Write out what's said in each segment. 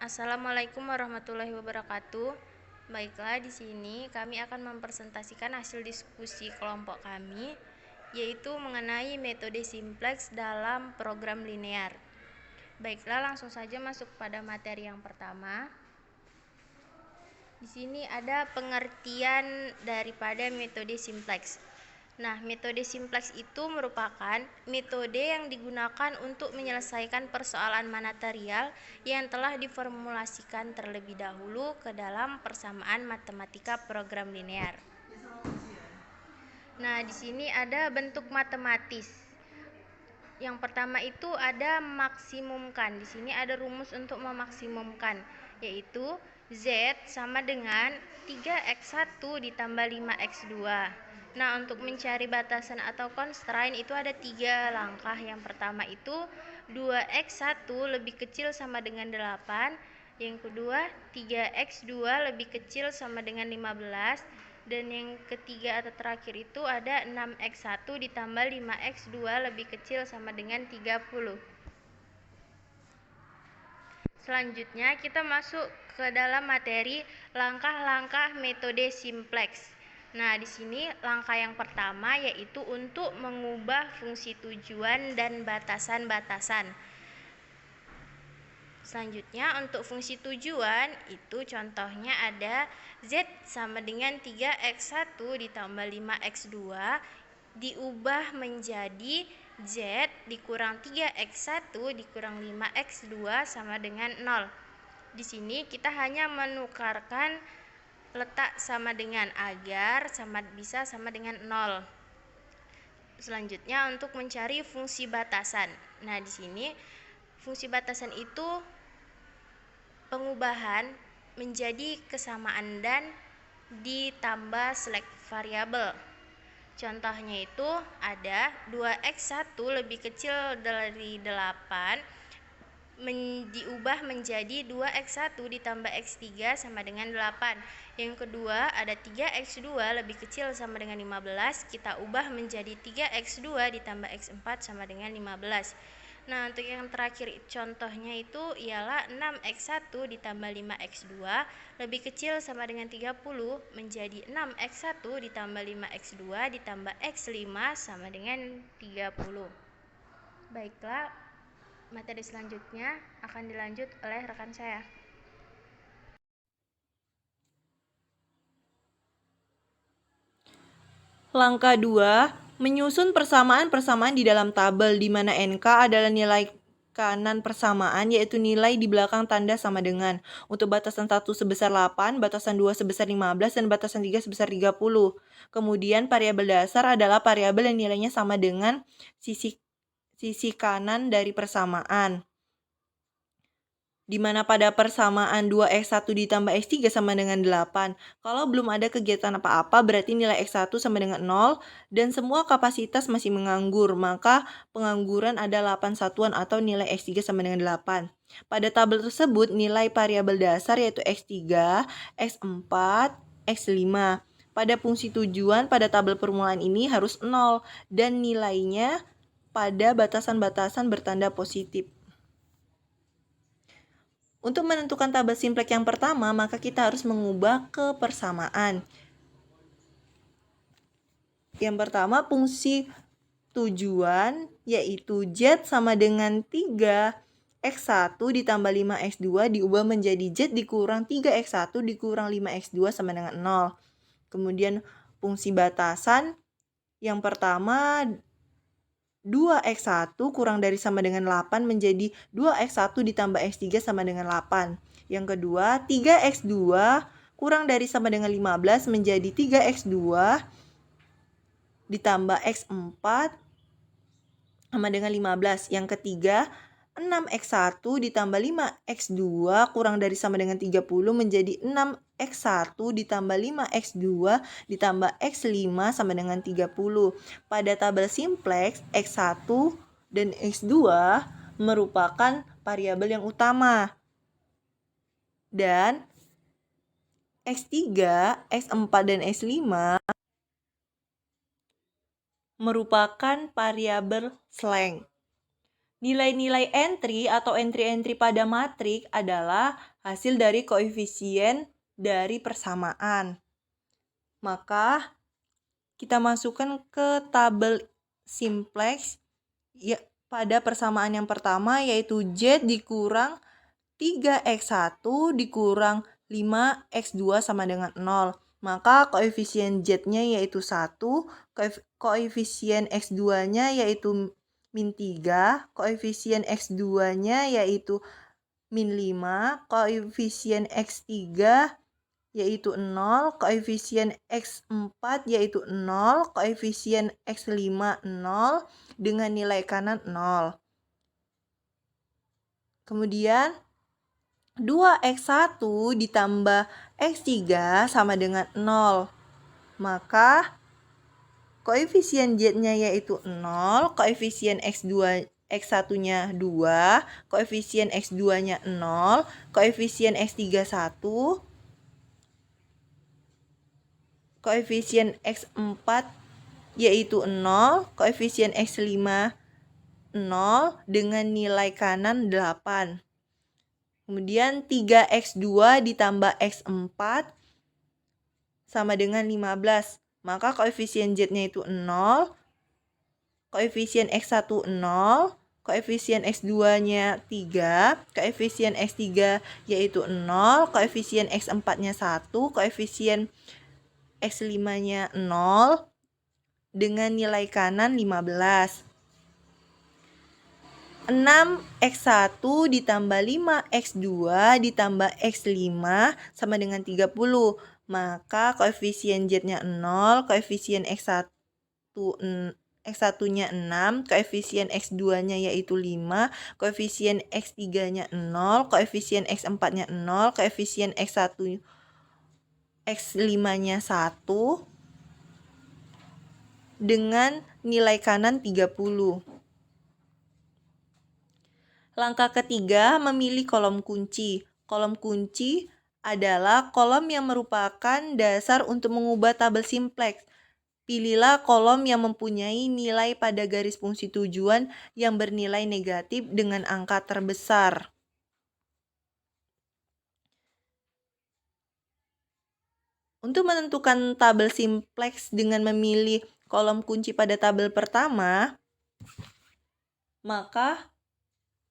Assalamualaikum warahmatullahi wabarakatuh. Baiklah, di sini kami akan mempresentasikan hasil diskusi kelompok kami, yaitu mengenai metode simplex dalam program linear. Baiklah, langsung saja masuk pada materi yang pertama. Di sini ada pengertian daripada metode simplex. Nah, metode simplex itu merupakan metode yang digunakan untuk menyelesaikan persoalan material yang telah diformulasikan terlebih dahulu ke dalam persamaan matematika program linear. Nah, di sini ada bentuk matematis. Yang pertama itu ada maksimumkan. Di sini ada rumus untuk memaksimumkan, yaitu Z sama dengan 3x1 ditambah 5x2. Nah, untuk mencari batasan atau constraint itu ada 3 langkah. Yang pertama itu 2x1 lebih kecil sama dengan 8. Yang kedua 3x2 lebih kecil sama dengan 15. Dan yang ketiga atau terakhir itu ada 6x1 ditambah 5x2 lebih kecil sama dengan 30. Selanjutnya kita masuk ke dalam materi langkah-langkah metode simplex. Nah, di sini langkah yang pertama yaitu untuk mengubah fungsi tujuan dan batasan-batasan. Selanjutnya untuk fungsi tujuan itu contohnya ada Z sama dengan 3x1 ditambah 5x2 diubah menjadi Z dikurang 3x1 dikurang 5x2 sama dengan 0. Di sini kita hanya menukarkan letak sama dengan agar bisa sama dengan 0. Selanjutnya untuk mencari fungsi batasan. Nah, di sini fungsi batasan itu pengubahan menjadi kesamaan dan ditambah select variabel. Contohnya itu ada 2x1 lebih kecil dari 8 diubah menjadi 2x1 ditambah x3 sama dengan 8. Yang kedua ada 3x2 lebih kecil sama dengan 15, kita ubah menjadi 3x2 ditambah x4 sama dengan 15. Nah, untuk yang terakhir contohnya itu ialah 6x1 ditambah 5x2 lebih kecil sama dengan 30 menjadi 6x1 ditambah 5x2 ditambah x5 sama dengan 30. Baiklah, materi selanjutnya akan dilanjut oleh rekan saya. Langkah 2, menyusun persamaan-persamaan di dalam tabel di mana NK adalah nilai kanan persamaan, yaitu nilai di belakang tanda sama dengan. Untuk batasan 1 sebesar 8, batasan 2 sebesar 15, dan batasan 3 sebesar 30. Kemudian variabel dasar adalah variabel yang nilainya sama dengan sisi kanan dari persamaan, di mana pada persamaan 2x1 ditambah x3 sama dengan 8. Kalau belum ada kegiatan apa-apa, berarti nilai x1 sama dengan 0, dan semua kapasitas masih menganggur, maka pengangguran ada 8 satuan atau nilai x3 sama dengan 8. Pada tabel tersebut, nilai variabel dasar yaitu x3, x4, x5. Pada fungsi tujuan pada tabel permulaan ini harus 0, dan nilainya pada batasan-batasan bertanda positif. Untuk menentukan tabel simplex yang pertama, maka kita harus mengubah ke persamaan. Yang pertama, fungsi tujuan yaitu Z sama dengan 3x1 ditambah 5x2 diubah menjadi Z dikurang 3x1 dikurang 5x2 sama dengan 0. Kemudian fungsi batasan yang pertama 2x1 kurang dari sama dengan 8 menjadi 2x1 ditambah x3 sama dengan 8. Yang kedua, 3x2 kurang dari sama dengan 15 menjadi 3x2 ditambah x4 sama dengan 15. Yang ketiga, 6x1 ditambah 5x2 kurang dari sama dengan 30 menjadi 6x1 ditambah 5x2 ditambah x5 sama dengan 30. Pada tabel simplex, x1 dan x2 merupakan variabel yang utama. Dan x3, x4, dan x5 merupakan variabel slang. Nilai-nilai entry atau entry-entry pada matrik adalah hasil dari koefisien dari persamaan. Maka kita masukkan ke tabel simplex ya, pada persamaan yang pertama, yaitu Z dikurang 3x1 dikurang 5x2 sama dengan 0. Maka koefisien Z-nya yaitu 1, koefisien X2-nya yaitu min 3, koefisien X2-nya yaitu min 5, koefisien X3 yaitu 0, koefisien X4 yaitu 0, koefisien X5 0, dengan nilai kanan 0. Kemudian 2x1 ditambah x3 sama dengan 0. Maka koefisien Z-nya yaitu 0, koefisien X1-nya 2, koefisien X2-nya 0, koefisien X3 1, koefisien X4 yaitu 0, koefisien X5 0, dengan nilai kanan 8. Kemudian 3x2 ditambah x4 sama dengan 15. Maka koefisien Z-nya itu 0, koefisien X1 0, koefisien X2-nya 3, koefisien X3 yaitu 0, koefisien X4-nya 1, koefisien X5-nya 0, dengan nilai kanan 15. 6x1 ditambah 5x2 ditambah x5 sama dengan 30. Maka koefisien Z-nya 0, koefisien X1-nya 6, koefisien X2-nya yaitu 5, koefisien X3-nya 0, koefisien X4-nya 0, koefisien X5-nya 1, dengan nilai kanan 30. Langkah ketiga, memilih kolom kunci. Kolom kunci adalah kolom yang merupakan dasar untuk mengubah tabel simplex. Pilihlah kolom yang mempunyai nilai pada garis fungsi tujuan yang bernilai negatif dengan angka terbesar. Untuk menentukan tabel simplex dengan memilih kolom kunci pada tabel pertama, maka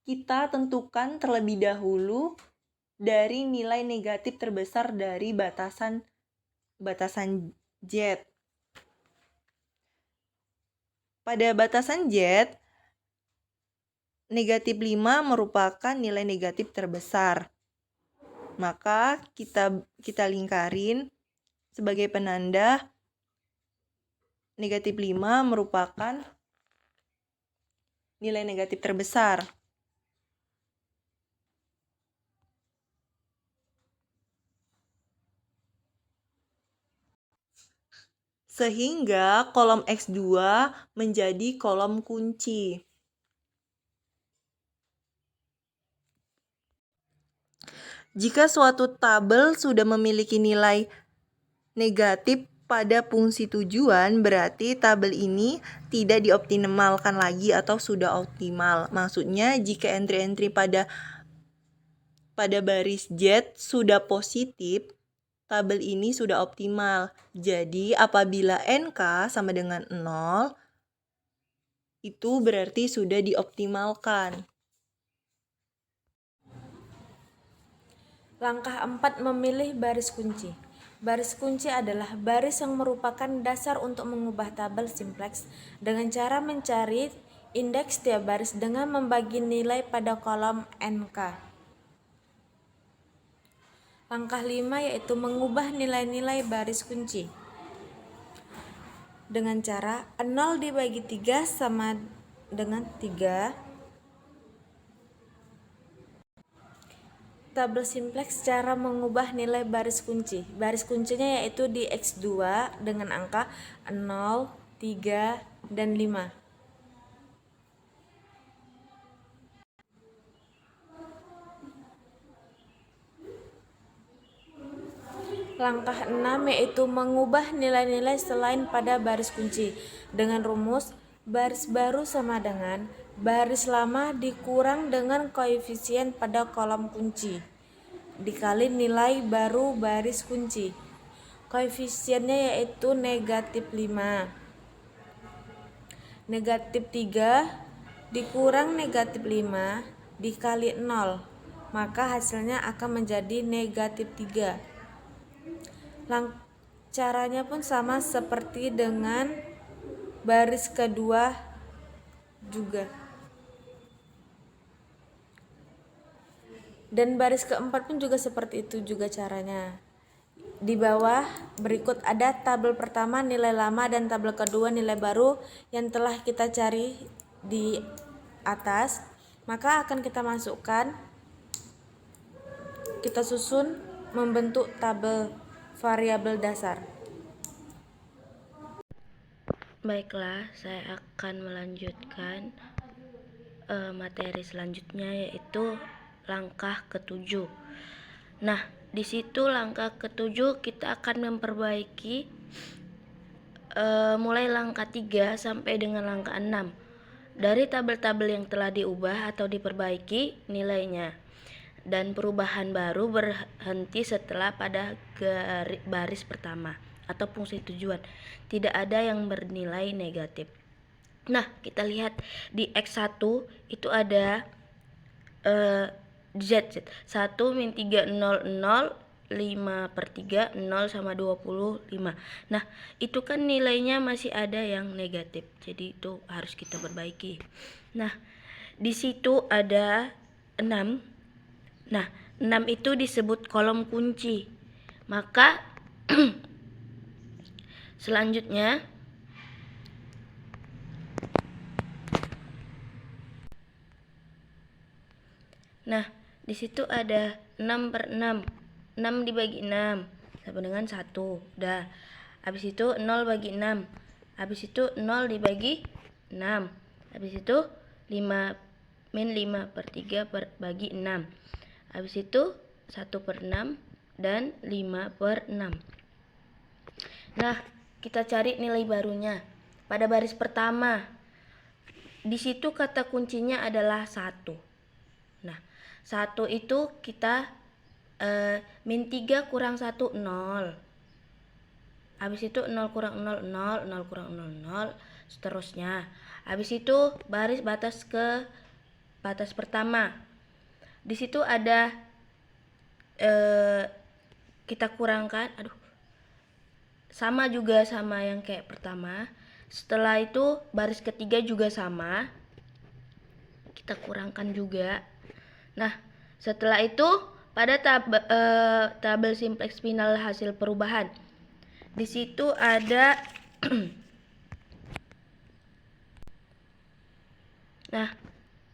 kita tentukan terlebih dahulu dari nilai negatif terbesar dari batasan Z. Pada batasan Z, negatif 5 merupakan nilai negatif terbesar. Maka kita lingkarin sebagai penanda negatif 5 merupakan nilai negatif terbesar. Sehingga kolom X2 menjadi kolom kunci. Jika suatu tabel sudah memiliki nilai negatif pada fungsi tujuan, berarti tabel ini tidak dioptimalkan lagi atau sudah optimal. Maksudnya jika entry-entry pada baris Z sudah positif, tabel ini sudah optimal. Jadi apabila NK sama dengan 0, itu berarti sudah dioptimalkan. Langkah 4, memilih baris kunci. Baris kunci adalah baris yang merupakan dasar untuk mengubah tabel simplex dengan cara mencari indeks tiap baris dengan membagi nilai pada kolom NK. Langkah 5 yaitu mengubah nilai-nilai baris kunci dengan cara 0 dibagi 3 sama dengan 3. Tabel simplex cara mengubah nilai baris kunci. Baris kuncinya yaitu di X2 dengan angka 0, 3, dan 5. Langkah 6 yaitu mengubah nilai-nilai selain pada baris kunci dengan rumus baris baru sama dengan baris lama dikurang dengan koefisien pada kolom kunci dikali nilai baru baris kunci. Koefisiennya yaitu negatif 5. Negatif 3 dikurang negatif 5 dikali 0, maka hasilnya akan menjadi negatif 3. Caranya pun sama seperti dengan baris kedua juga. Dan baris keempat pun juga seperti itu juga caranya. Di bawah berikut ada tabel pertama nilai lama dan tabel kedua nilai baru yang telah kita cari di atas. Maka akan kita masukkan, kita susun membentuk tabel variabel dasar. Baiklah, saya akan melanjutkan materi selanjutnya, yaitu langkah ke-7. Nah, di situ langkah ke-7 kita akan memperbaiki mulai langkah 3 sampai dengan langkah 6 dari tabel-tabel yang telah diubah atau diperbaiki nilainya. Dan perubahan baru berhenti setelah pada baris pertama atau fungsi tujuan. Tidak ada yang bernilai negatif. Nah, kita lihat di X1 itu ada Z 1 min 3 0 0 5/3 0 sama 25. Nah, itu kan nilainya masih ada yang negatif. Jadi itu harus kita perbaiki. Nah, di situ ada 6. Nah, 6 itu disebut kolom kunci. Maka selanjutnya di situ ada 6/6. 6 dibagi 6 sama dengan 1. Udah. Habis itu 0 bagi 6. Habis itu 0 dibagi 6. Habis itu 5 min 5/3 bagi 6. Habis itu 1/6 dan 5/6. Nah, kita cari nilai barunya. Pada baris pertama, di situ kata kuncinya adalah 1. Nah, 1 itu kita min 3 kurang 1 0. Habis itu 0 kurang 0 0, 0 kurang 0 0, seterusnya. Habis itu baris batas ke batas pertama. Di situ ada kita kurangkan, sama juga sama yang kayak pertama. Setelah itu baris ketiga juga sama, kita kurangkan juga. Nah, setelah itu pada tabel simplex final hasil perubahan, di situ ada nah,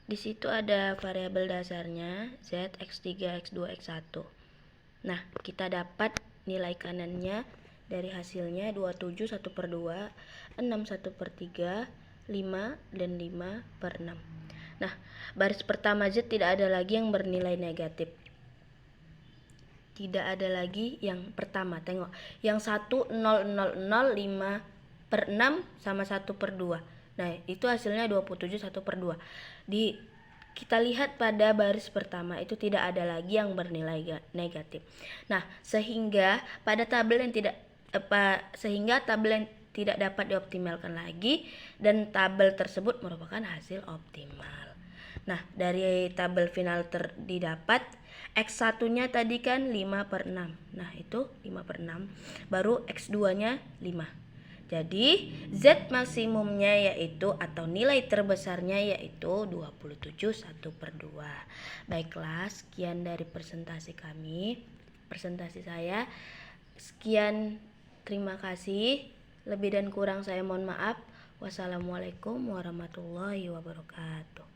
di situ ada variabel dasarnya Z, X3, X2, X1. Nah, kita dapat nilai kanannya dari hasilnya 27 1/2, 6 1/3, 5 dan 5/6. Nah, baris pertama Z tidak ada lagi yang bernilai negatif. Tidak ada lagi yang pertama. Tengok, yang 1 0 0 0 5/6 sama 1/2. Nah, itu hasilnya 27 1/2. Kita lihat pada baris pertama itu tidak ada lagi yang bernilai negatif. Nah, sehingga tabel yang tidak dapat dioptimalkan lagi, dan tabel tersebut merupakan hasil optimal. Nah, dari tabel final didapat X1-nya tadi kan 5/6. Nah, itu 5/6. Baru X2-nya 5. Jadi, Z maksimumnya yaitu atau nilai terbesarnya yaitu 27 1/2. Baiklah, sekian dari presentasi saya. Sekian, terima kasih. Lebih dan kurang saya mohon maaf. Wassalamualaikum warahmatullahi wabarakatuh.